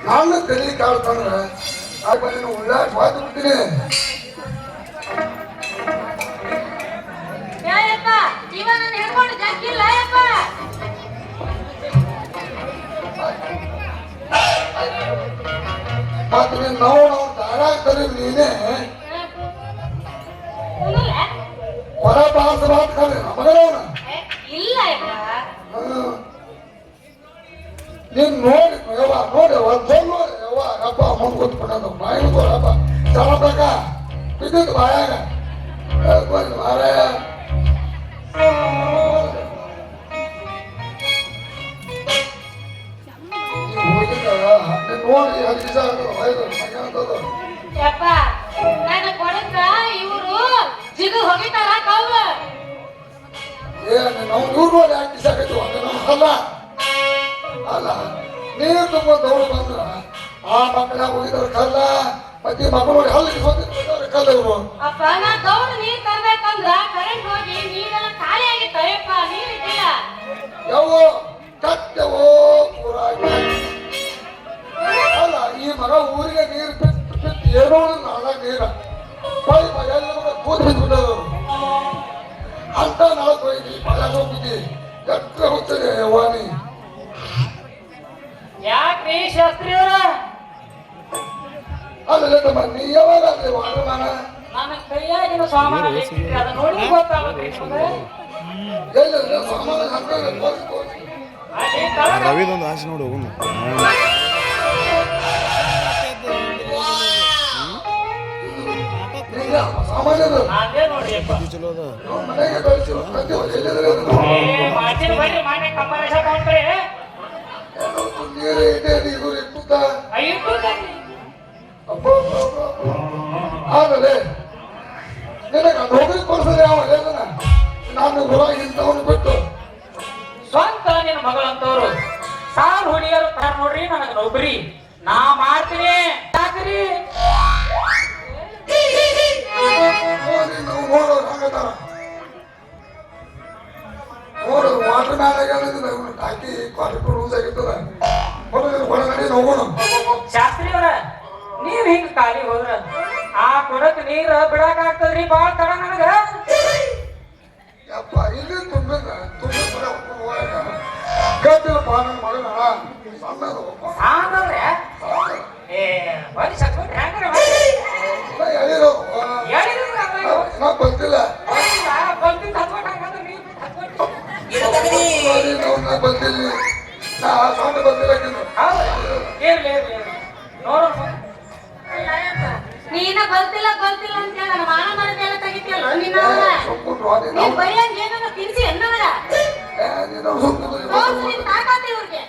ನಾನು ತಲೆ ಕಾಡ್ತಂದ್ರ ನೀನು ಉಳ್ಳಾಟ ಮಾತು ಬಿಡ್ತೀನಿ. ಮತ್ತೆ ನೀನು ನಾವು ದಾರಾಗ ಕರೀ ನೀನೇ ಹೊರ ಬಾಸ ಬಾತ್ ಕರೀ ನಮಗವನ ನೀನ್ ನೋಡಿ ಯವ್ವ ನೋಡಿ ಒಂದು ನೋಡಿ ಯವ್ವ ಹಬ್ಬ ಮುಂದೆ ಕೂತ್ಬಿಟ್ಟು ಬಾಯಿ ಹಬ್ಬ ಚಲಬೇಕ ಬಿದ್ದಿದ್ದು ಬಾಯಾಗ ಮಾರಾಯ ನೋಡಿ ಹರಿಸ ನಾವು ನೂರು ನೋಡಿ ಹಾಕಿಸಾಕೈತಿ ಅಲ್ಲ ಅಲ್ಲ ನೀರು ತುಂಬ ದೌಡು ಬಂದ್ರ ಆ ಮಕ್ಕಳಾಗ ಹೋಗಿದ್ರ ಕಲ್ಲ ಮತ್ತೆ ಮಕ್ಕಳು ನೋಡಿ ಹಲ್ಲಿಗೆ ಹೋಗಿದ್ರ ಕಲ್ಲ ಇವರು ಯಾವ ಕಟ್ಟೆವೋ ಪೂರಾಗಿ ಅಲ್ಲ ಈ ಮಗ ಊರಿಗೆ ನೀರು ಬಿಟ್ಟು ಬಿಟ್ಟು ಏನೋ ನಾಲ್ಕು ನೀರ ಪೈಪ ಎಲ್ಲ ಕೂತ್ ಬಿದ್ಬಿಟ್ಟರು ಅಂತ ನಾಲ್ಕು ಹೋಗಿ ಮಳೆ ಹೋಗಿದ್ದಿ ಎಟ್ಟ ಹೋಗ್ತದೆ ವಾಣಿ ಯಾಕ್ರಿ ಶಾಸ್ತ್ರಿಯವರ ಅಲ್ಲ ತಮ್ಮ ನೀ ಯಾವಾಗ ವಾರಮಾನ ನನ್ನ ಕೈಯಾಗಿನ ಸಾಮಾನು ಅದ ನೋಡಿ ಗೊತ್ತಾಗುತ್ತೆ ಎಲ್ಲ ಸಾಮಾನು ರವಿದೊಂದು ಆಸೆ ನೋಡಿ ಹೋಗೋಣ ಚಲೋ ಅದ ಆಮೇಲೆ ನಿನಗ ನೌಕರಿ ಕೊಡ್ಸದೆ ಯಾವ ನಾನು ಹೊರಗಿಂತವನು ಬಿಟ್ಟು ಸ್ವಂತ ನಿನ್ನ ಮಗಳಂತವ್ರು ಸಾರ್ ಹುಡುಗಿಯರು ನೋಡ್ರಿ ನನಗ ನೌಕರಿ ನಾ ಮಾಡ್ತೀನಿ ಯಾಕ್ರಿ ನಾವು ನೋಡೋರು ಹಂಗದಾರ ನೋಡೋದು ವಾಟರ್ ಮ್ಯಾನ್ ಹಾಕಿ ಕ್ವಾಲಿಫೈಡ್ ಯೂಸ್ ಆಗಿರ್ತದ ಹೊರಗಡೆ ಹೋಗೋಣ ಶಾಸ್ತ್ರಿಯವರ ನೀವ್ ಹಿಂಗ ಖಾಲಿ ಹೋದ್ರ ಆ ಕೊಡಕ್ ನೀರ್ ಬಿಡಾಕ ಆಗ್ತದ್ರಿ ಬಾಳ ತಡ ನನಗ ಯಪ್ಪ ಇಲ್ಲಿ ತುಂಬಿದ ಗದ್ದಲ ಪಾನ ಮಗನ ಸಣ್ಣದು ಸಾಂದ್ರೆ ಏ ಬರೀ ಸಕ್ಬಿಟ್ಟು ಹೆಂಗ್ರ ಹೇಳಿರೋ ಬಂದಿಲ್ಲ ಬಂದಿಲ್ಲ ನಾ ಸಣ್ಣ ಬಂದಿಲ್ಲ ನೀನ ಗೊತ್ತಿಲ್ಲ ಗೊತ್ತಿಲ್ಲ ಅಂತ ಹೇಳ ಮಾನ ಮರದೆಲ್ಲ ತೆಗಿತಿಯಲ್ಲ ನೀನು ಬರಿಯಂಗ ಏನಾರ ತಿನ್ಸಿ ಎನ್ನವರ ತಾಕತ್ ಇವ್ರಿಗೆ